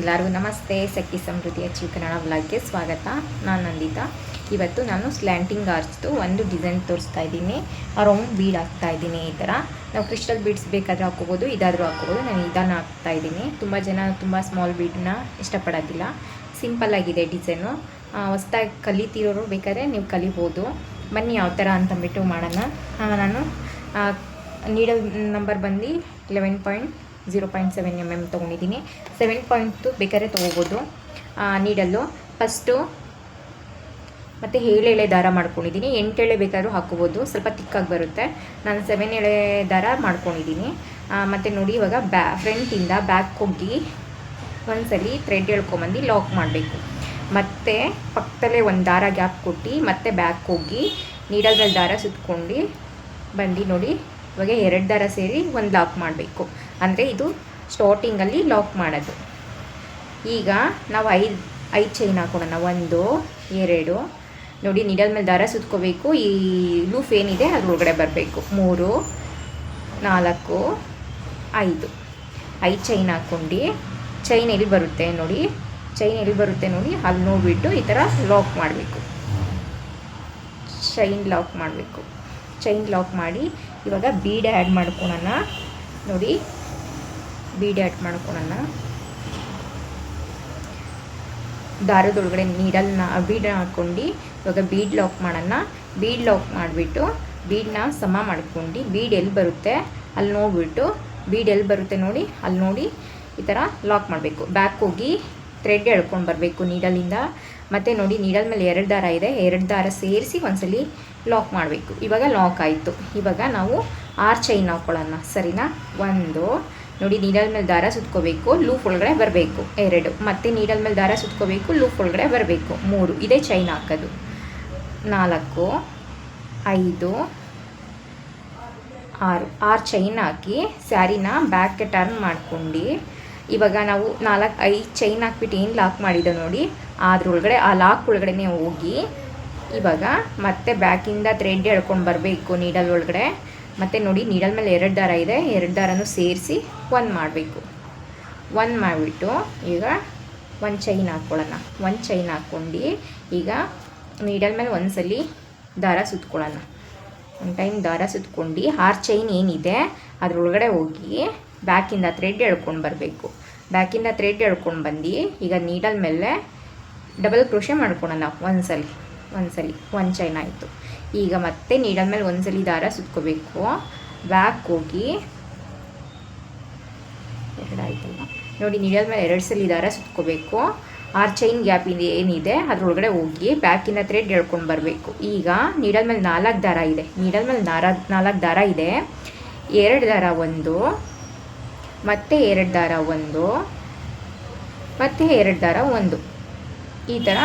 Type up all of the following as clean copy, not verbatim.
ಎಲ್ಲರಿಗೂ ನಮಸ್ತೆ. ಸಖಿ ಸಮೃದ್ಧಿ ಅಚೀವ್ ಕನ್ನಡ ವ್ಲಾಗ್ಗೆ ಸ್ವಾಗತ. ನಾನು ನಂದಿತಾ. ಇವತ್ತು ನಾನು ಸ್ಲ್ಯಾಂಟಿಂಗ್ ಆರ್ಚ್ದು ಒಂದು ಡಿಸೈನ್ ತೋರಿಸ್ತಾ ಇದ್ದೀನಿ. ರೌಂಡ್ ಬೀಡ್ ಹಾಕ್ತಾ ಇದ್ದೀನಿ. ಈ ಥರ ನಾವು ಕ್ರಿಸ್ಟಲ್ ಬೀಡ್ಸ್ ಬೇಕಾದರೆ ಹಾಕ್ಕೋಬೋದು, ಇದಾದರೂ ಹಾಕ್ಕೋಬೋದು. ನಾನು ಇದನ್ನು ಹಾಕ್ತಾ ಇದ್ದೀನಿ. ತುಂಬ ಜನ ತುಂಬ ಸ್ಮಾಲ್ ಬೀಡನ್ನ ಇಷ್ಟಪಡೋದಿಲ್ಲ. ಸಿಂಪಲ್ಲಾಗಿದೆ ಡಿಸೈನು. ಹೊಸ್ದಾಗಿ ಕಲಿತಿರೋರು ಬೇಕಾದರೆ ನೀವು ಕಲಿಬೋದು. ಬನ್ನಿ ಯಾವ ಥರ ಅಂತಂದ್ಬಿಟ್ಟು ಮಾಡೋಣ. ನಾನು ನೀಡಲ್ ನಂಬರ್ ಬಂದು 11.0.7 mm ತೊಗೊಂಡಿದ್ದೀನಿ. 7.2 ಬೇಕಾದ್ರೆ ತೊಗೋಬೋದು ನೀಡಲ್ಲು. ಫಸ್ಟು ಮತ್ತು 7 ಎಳೆ ದಾರ ಮಾಡ್ಕೊಂಡಿದ್ದೀನಿ. 8 ಎಳೆ ಬೇಕಾದ್ರೂ ಹಾಕ್ಕೋಬೋದು, ಸ್ವಲ್ಪ ತಿಕ್ಕಾಗಿ ಬರುತ್ತೆ. ನಾನು 7 ಎಳೆ ದಾರ ಮಾಡ್ಕೊಂಡಿದ್ದೀನಿ. ಮತ್ತು ನೋಡಿ, ಇವಾಗ ಫ್ರಂಟಿಂದ ಬ್ಯಾಕ್ ಹೋಗಿ ಒಂದ್ಸಲಿ ಥ್ರೆಡ್ ಎಳ್ಕೊಂಬಂದು ಲಾಕ್ ಮಾಡಬೇಕು. ಮತ್ತು ಪಕ್ಕದಲ್ಲೇ ಒಂದು ದಾರ ಗ್ಯಾಪ್ ಕೊಟ್ಟು ಮತ್ತೆ ಬ್ಯಾಕ್ ಹೋಗಿ ನೀಡಲ್ ಮೇಲೆ ದಾರ ಸುತ್ಕೊಂಡು ಬಂದು ನೋಡಿ, ಇವಾಗ 2 ದಾರ ಸೇರಿ ಒಂದು ಲಾಕ್ ಮಾಡಬೇಕು. ಅಂದರೆ ಇದು ಸ್ಟಾರ್ಟಿಂಗಲ್ಲಿ ಲಾಕ್ ಮಾಡೋದು. ಈಗ ನಾವು ಐದು ಚೈನ್ ಹಾಕೋಣ. 1 2 ನೋಡಿ, ನೀಡಲ್ ಮೇಲೆ ದಾರ ಸುತ್ಕೋಬೇಕು. ಈ ಲೂಫ್ ಏನಿದೆ ಅದ್ರೊಳಗಡೆ ಬರಬೇಕು. 3 4 5 ಚೈನ್ ಹಾಕ್ಕೊಂಡು ಚೈನ್ ಎಲ್ಲಿ ಬರುತ್ತೆ ನೋಡಿ, ಅಲ್ಲಿ ನೋಡಿಬಿಟ್ಟು ಈ ಥರ ಲಾಕ್ ಮಾಡಬೇಕು. ಚೈನ್ ಲಾಕ್ ಮಾಡಿ ಇವಾಗ ಬೀಡ್ ಆ್ಯಡ್ ಮಾಡ್ಕೊಳ್ಳೋಣ. ನೋಡಿ, ಬೀಡ್ ಆ್ಯಡ್ ಮಾಡ್ಕೊಳ್ಳೋಣ. ದಾರದೊಳಗಡೆ ನೀಡಲ್ನ ಬೀಡನ್ನ ಹಾಕ್ಕೊಂಡು ಇವಾಗ ಬೀಡ್ ಲಾಕ್ ಮಾಡೋಣ. ಬೀಡ್ ಲಾಕ್ ಮಾಡಿಬಿಟ್ಟು ಬೀಡನ್ನ ಸಮ ಮಾಡ್ಕೊಂಡು ಬೀಡ್ ಎಲ್ಲಿ ಬರುತ್ತೆ ಅಲ್ಲಿ ನೋಡಿಬಿಟ್ಟು, ಬೀಡ್ ಎಲ್ಲಿ ಬರುತ್ತೆ ನೋಡಿ ಅಲ್ಲಿ ನೋಡಿ ಈ ಥರ ಲಾಕ್ ಮಾಡಬೇಕು. ಬ್ಯಾಕ್ ಹೋಗಿ ಥ್ರೆಡ್ ಎಳ್ಕೊಂಡು ಬರಬೇಕು ನೀಡಲಿಂದ. ಮತ್ತು ನೋಡಿ, ನೀಡಲ್ ಮೇಲೆ 2 ದಾರ ಇದೆ, 2 ದಾರ ಸೇರಿಸಿ ಒಂದ್ಸಲಿ ಲಾಕ್ ಮಾಡಬೇಕು. ಇವಾಗ ಲಾಕ್ ಆಯಿತು. ಇವಾಗ ನಾವು 6 ಚೈನ್ ಹಾಕ್ಕೊಳ್ಳೋಣ, ಸರಿನಾ? 1 ನೋಡಿ, ನೀಡಲ್ ಮೇಲೆ ದಾರ ಸುತ್ಕೋಬೇಕು, ಲೂಪ್ ಒಳಗಡೆ ಬರಬೇಕು. 2 ಮತ್ತು ನೀಡಲ್ ಮೇಲೆ ದಾರ ಸುತ್ಕೋಬೇಕು, ಲೂಪ್ ಒಳಗಡೆ ಬರಬೇಕು. 3 ಇದೇ ಚೈನ್ ಹಾಕೋದು. 4 5 6 ಚೈನ್ ಹಾಕಿ ಸ್ಯಾರಿನ ಬ್ಯಾಕ್ಗೆ ಟರ್ನ್ ಮಾಡ್ಕೊಂಡು ಇವಾಗ ನಾವು 5 ಚೈನ್ ಹಾಕ್ಬಿಟ್ಟು ಏನು ಲಾಕ್ ಮಾಡಿದ್ದೋ ನೋಡಿ, ಅದ್ರೊಳಗಡೆ ಆ ಲಾಕ್ ಒಳಗಡೆ ಹೋಗಿ ಇವಾಗ ಮತ್ತೆ ಬ್ಯಾಕಿಂದ ಥ್ರೆಡ್ ಎಳ್ಕೊಂಡು ಬರಬೇಕು ನೀಡಲ್ ಒಳಗಡೆ. ಮತ್ತು ನೋಡಿ, ನೀಡಲ್ ಮೇಲೆ 2 ದಾರ ಇದೆ, 2 ದಾರನೂ ಸೇರಿಸಿ 1 ಮಾಡಬೇಕು. 1 ಮಾಡಿಬಿಟ್ಟು ಈಗ 1 ಚೈನ್ ಹಾಕ್ಕೊಳ್ಳೋಣ. 1 ಚೈನ್ ಹಾಕ್ಕೊಂಡು ಈಗ ನೀಡಲ್ ಮೇಲೆ ಒಂದ್ಸಲಿ ದಾರ ಸುತ್ಕೊಳ್ಳೋಣ. ಒಂದು ಟೈಮ್ ದಾರ ಸುತ್ಕೊಂಡು 6 ಚೈನ್ ಏನಿದೆ ಅದರೊಳಗಡೆ ಹೋಗಿ ಬ್ಯಾಕಿಂದ ಥ್ರೆಡ್ ಎಳ್ಕೊಂಡು ಬರಬೇಕು. ಬ್ಯಾಕಿಂದ ಥ್ರೆಡ್ ಎಳ್ಕೊಂಡು ಬಂದು ಈಗ ನೀಡಲ್ ಮೇಲೆ ಡಬಲ್ ಕ್ರೋಶೆ ಮಾಡ್ಕೊಳ್ಳೋಣ. ಒಂದ್ಸಲಿ 1 ಚೈನ್ ಆಯಿತು. ಈಗ ಮತ್ತೆ ನೀಡಲ್ ಮೇಲೆ ಒಂದ್ಸಲಿ ದಾರ ಸುತ್ಕೋಬೇಕು. ಬ್ಯಾಕ್ ಹೋಗಿ 2 ಆಯ್ತಲ್ಲ ನೋಡಿ, ನೀಡಲ್ ಮೇಲೆ 2 ಸಲ ದಾರ ಸುತ್ಕೋಬೇಕು. 6 ಚೈನ್ ಗ್ಯಾಪ್ ಏನಿದೆ ಅದರೊಳಗಡೆ ಹೋಗಿ ಬ್ಯಾಕಿಂದ ಥ್ರೆಡ್ ಎಳ್ಕೊಂಡು ಬರಬೇಕು. ಈಗ ನೀಡಲ್ ಮೇಲೆ 4 ದಾರ ಇದೆ, 4 ದಾರ ಇದೆ. 2 ದಾರ 1 ಮತ್ತು 2 ದಾರ 1 ಮತ್ತು 2 ದಾರ 1 ಈ ಥರ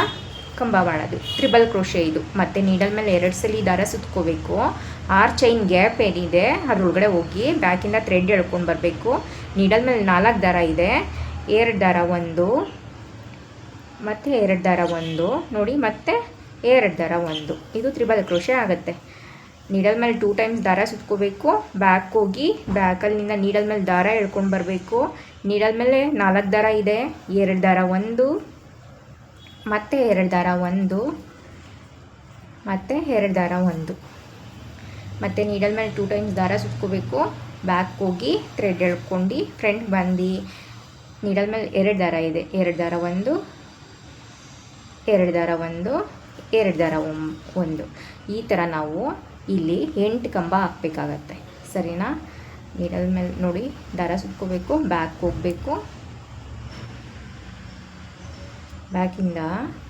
ಕಂಬ ಮಾಡೋದು. ಟ್ರಿಬಲ್ ಕ್ರೋಶೆ ಇದು. ಮತ್ತು ನೀಡಲ್ ಮೇಲೆ 2 ಸಲ ದಾರ ಸುತ್ಕೋಬೇಕು. 6 ಚೈನ್ ಗ್ಯಾಪ್ ಏನಿದೆ ಅದರೊಳಗಡೆ ಹೋಗಿ ಬ್ಯಾಕಿಂದ ಥ್ರೆಡ್ ಎಳ್ಕೊಂಡು ಬರಬೇಕು. ನೀಡಲ್ ಮೇಲೆ 4 ದಾರ ಇದೆ, 2 ದಾರ 1 ಮತ್ತು 2 ದಾರ 1 ನೋಡಿ, ಮತ್ತು 2 ದಾರ 1 ಇದು ಟ್ರಿಬಲ್ ಕ್ರೋಶೆ ಆಗುತ್ತೆ. ನೀಡಲ್ ಮೇಲೆ 2 ಟೈಮ್ಸ್ ದಾರ ಸುತ್ಕೋಬೇಕು. ಬ್ಯಾಕ್ ಹೋಗಿ ಬ್ಯಾಕಲ್ಲಿಂದ ನೀಡಲ್ ಮೇಲೆ ದಾರ ಎಳ್ಕೊಂಡು ಬರಬೇಕು. ನೀಡಲ್ ಮೇಲೆ 4 ದಾರ ಇದೆ, 2 ದಾರ 1 ಮತ್ತು 2 ದಾರ 1 ಮತ್ತು 2 ದಾರ 1 ಮತ್ತು ನೀಡಲ್ ಮೇಲೆ 2 ಟೈಮ್ಸ್ ದಾರ ಸುತ್ಕೋಬೇಕು. ಬ್ಯಾಕ್ ಹೋಗಿ ಥ್ರೆಡ್ ಎಳ್ಕೊಂಡು ಫ್ರಂಟ್ ಬಂದು ನೀಡಲ್ ಮೇಲೆ 2 ದಾರ ಇದೆ, 2 ದಾರ 1 2 ದಾರ 1 2 ದಾರ 1 ಈ ಥರ ನಾವು ಇಲ್ಲಿ 8 ಕಂಬ ಹಾಕಬೇಕಾಗತ್ತೆ, ಸರಿನಾ? ನೀಡಲ್ ಮೇಲೆ ನೋಡಿ ದಾರ ಸುತ್ಕೋಬೇಕು, ಬ್ಯಾಕ್ ಹೋಗಬೇಕು, ಬ್ಯಾಕಿಂದ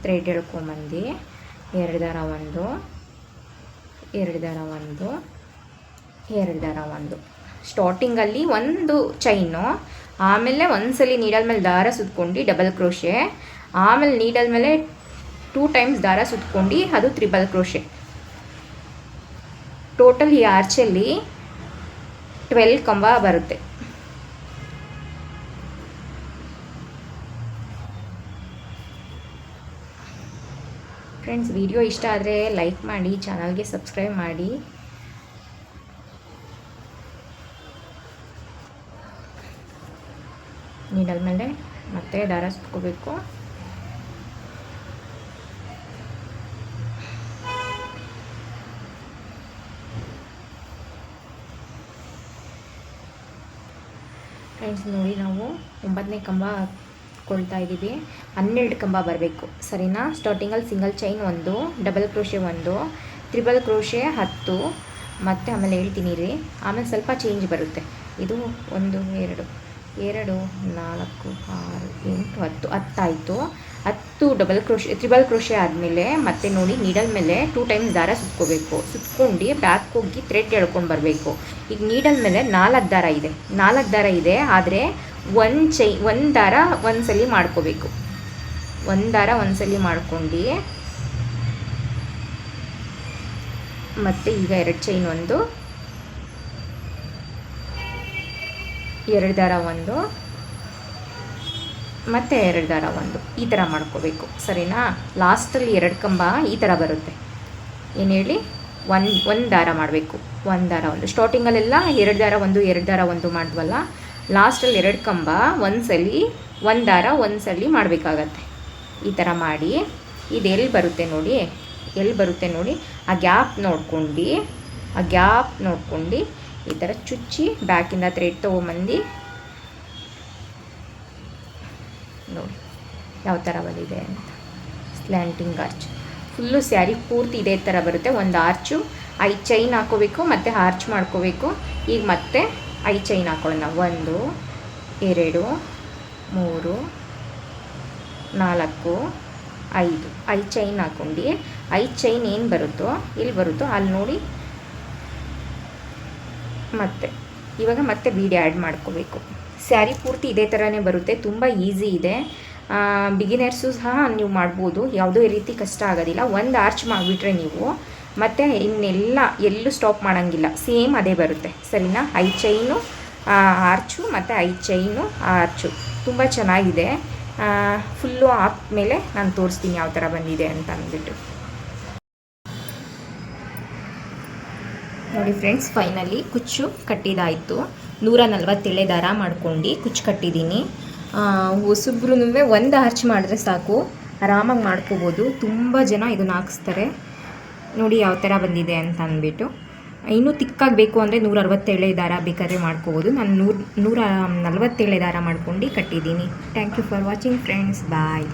ಥ್ರೆಡ್ ಎಳ್ಕೊಂಬಂದು 2 ದಾರ 1 2 ದಾರ 1 2 ದಾರ 1 ಸ್ಟಾರ್ಟಿಂಗಲ್ಲಿ 1 ಚೈನು, ಆಮೇಲೆ ಒಂದ್ಸಲಿ ನೀಡಲ್ ಮೇಲೆ ದಾರ ಸುತ್ಕೊಂಡು ಡಬಲ್ ಕ್ರೋಶೆ, ಆಮೇಲೆ ನೀಡಲ್ ಮೇಲೆ 2 ಟೈಮ್ಸ್ ದಾರ ಸುತ್ಕೊಂಡು ಅದು ಟ್ರಿಬಲ್ ಕ್ರೋಶೆ. ಟೋಟಲ್ ಈ ಆರ್ಚಲ್ಲಿ 12 ಕಂಬ ಬರುತ್ತೆ. ಫ್ರೆಂಡ್ಸ್, ವಿಡಿಯೋ ಇಷ್ಟ ಆದರೆ ಲೈಕ್ ಮಾಡಿ, ಚಾನಲ್ಗೆ ಸಬ್ಸ್ಕ್ರೈಬ್ ಮಾಡಿ. ನೀಡಲ್ ಮೇಲೆ ಮತ್ತೆ ದಾರ ಸುತ್ಕೋಬೇಕು. ಫ್ರೆಂಡ್ಸ್ ನೋಡಿ, ನಾವು 9ನೇ ಕಂಬ ಕೊಳ್ತಾ ಇದ್ದೀವಿ. 12 ಕಂಬ ಬರಬೇಕು, ಸರಿನಾ? ಸ್ಟಾರ್ಟಿಂಗಲ್ಲಿ single chain 1, double crochet 1, triple crochet 10, ಮತ್ತು ಆಮೇಲೆ ಹೇಳ್ತೀನಿ ರೀ, ಆಮೇಲೆ ಸ್ವಲ್ಪ ಚೇಂಜ್ ಬರುತ್ತೆ. ಇದು 1 2 2 4 6 8 10 ಆಯಿತು. 10 ಡಬಲ್ ಕ್ರೋಶೆ ತ್ರಿಬಲ್ ಕ್ರೋಶೆ ಆದಮೇಲೆ ಮತ್ತೆ ನೋಡಿ ನೀಡಲ್ ಮೇಲೆ 2 ಟೈಮ್ಸ್ ದಾರ ಸುತ್ಕೋಬೇಕು. ಸುತ್ಕೊಂಡು ಬ್ಯಾಕ್ ಹೋಗಿ ಥ್ರೆಡ್ ಎಳ್ಕೊಂಡು ಬರಬೇಕು. ಈಗ ನೀಡಲ್ ಮೇಲೆ 4 ದಾರ ಇದೆ, 4 ದಾರ ಇದೆ, ಆದರೆ ಒಂದು ದಾರ ಒಂದ್ಸಲಿ ಮಾಡ್ಕೋಬೇಕು. ಒಂದು ದಾರ ಒಂದ್ಸಲಿ ಮಾಡ್ಕೊಂಡು ಮತ್ತು ಈಗ 2 ಚೈನ್ 1, 2 ದಾರ 1 ಮತ್ತು 2 ದಾರ 1 ಈ ಥರ ಮಾಡ್ಕೋಬೇಕು, ಸರಿನಾ? ಲಾಸ್ಟಲ್ಲಿ 2 ಕಂಬ ಈ ಥರ ಬರುತ್ತೆ. ಏನು ಹೇಳಿ, ಒಂದು ದಾರ ಮಾಡಬೇಕು, 1 ದಾರ 1. ಸ್ಟಾರ್ಟಿಂಗಲ್ಲೆಲ್ಲ 2 ದಾರ 1 2 ದಾರ 1 ಮಾಡಿದ್ವಲ್ಲ, ಲಾಸ್ಟಲ್ಲಿ 2 ಕಂಬ ಒಂದ್ಸಲಿ 1 ದಾರ ಒಂದ್ಸಲಿ ಮಾಡಬೇಕಾಗತ್ತೆ. ಈ ಥರ ಮಾಡಿ ಇದು ಎಲ್ಲಿ ಬರುತ್ತೆ ನೋಡಿ, ಆ ಗ್ಯಾಪ್ ನೋಡ್ಕೊಂಡು ಈ ಥರ ಚುಚ್ಚಿ ಬ್ಯಾಕಿಂದ ಥ್ರೆಡ್ ತೊಗೊಂಬಂದು ನೋಡಿ ಯಾವ ಥರ ಬಂದಿದೆ ಅಂತ. ಸ್ಲ್ಯಾಂಟಿಂಗ್ ಆರ್ಚ್ ಫುಲ್ಲು ಸ್ಯಾರಿ ಪೂರ್ತಿ ಇದೇ ಥರ ಬರುತ್ತೆ. ಒಂದು ಆರ್ಚು 5 ಚೈನ್ ಹಾಕೋಬೇಕು ಮತ್ತು ಆರ್ಚ್ ಮಾಡ್ಕೋಬೇಕು. ಈಗ ಮತ್ತೆ 5 ಚೈನ್ ಹಾಕೊಳ್ಳೋಣ. 1 2 3 4 5 ಚೈನ್ ಹಾಕ್ಕೊಂಡು 5 ಚೈನ್ ಏನು ಬರುತ್ತೋ ಇಲ್ಲಿ ಬರುತ್ತೋ ಅಲ್ಲಿ ನೋಡಿ. ಇವಾಗ ಮತ್ತೆ ಬೀಡ್ ಆ್ಯಡ್ ಮಾಡ್ಕೋಬೇಕು. ಸ್ಯಾರಿ ಪೂರ್ತಿ ಇದೇ ಥರನೇ ಬರುತ್ತೆ, ತುಂಬ ಈಸಿ ಇದೆ. ಬಿಗಿನರ್ಸು ಸಹ ನೀವು ಮಾಡ್ಬೋದು, ಯಾವುದೋ ರೀತಿ ಕಷ್ಟ ಆಗೋದಿಲ್ಲ. ಒಂದು ಆರ್ಚ್ ಮಾಡಿಬಿಟ್ರೆ ನೀವು ಮತ್ತು ಎಲ್ಲೂ ಸ್ಟಾಪ್ ಮಾಡೋಂಗಿಲ್ಲ, ಸೇಮ್ ಅದೇ ಬರುತ್ತೆ, ಸರಿನಾ? 5 ಚೈನು ಆರ್ಚು ಮತ್ತು 5 ಚೈನು ಆರ್ಚು ತುಂಬ ಚೆನ್ನಾಗಿದೆ. ಫುಲ್ಲು ಆದಮೇಲೆ ನಾನು ತೋರಿಸ್ತೀನಿ ಯಾವ ಥರ ಬಂದಿದೆ ಅಂತ ಅಂದ್ಬಿಟ್ಟು. ನೋಡಿ ಫ್ರೆಂಡ್ಸ್, ಫೈನಲಿ ಕುಚ್ಚು ಕಟ್ಟಿದಾಯಿತು. 147 ದಾರ ಮಾಡ್ಕೊಂಡು ಕುಚ್ಚು ಕಟ್ಟಿದ್ದೀನಿ. ಹೊಸಬ್ರು ಒಂದು ಆರ್ಚ್ ಮಾಡಿದ್ರೆ ಸಾಕು, ಆರಾಮಾಗಿ ಮಾಡ್ಕೋಬೋದು. ತುಂಬ ಜನ ಇದನ್ನು ಹಾಕಿಸ್ತಾರೆ. ನೋಡಿ ಯಾವ ಥರ ಬಂದಿದೆ ಅಂತ ಅಂದ್ಬಿಟ್ಟು. ಇನ್ನೂ ತಿಕ್ಕಾಗಬೇಕು ಅಂದರೆ 167 ದಾರ ಬೇಕಾದ್ರೆ ಮಾಡ್ಕೋಬೋದು. ನಾನು 147 ದಾರ ಮಾಡ್ಕೊಂಡು ಕಟ್ಟಿದ್ದೀನಿ. Thank you for watching friends, bye.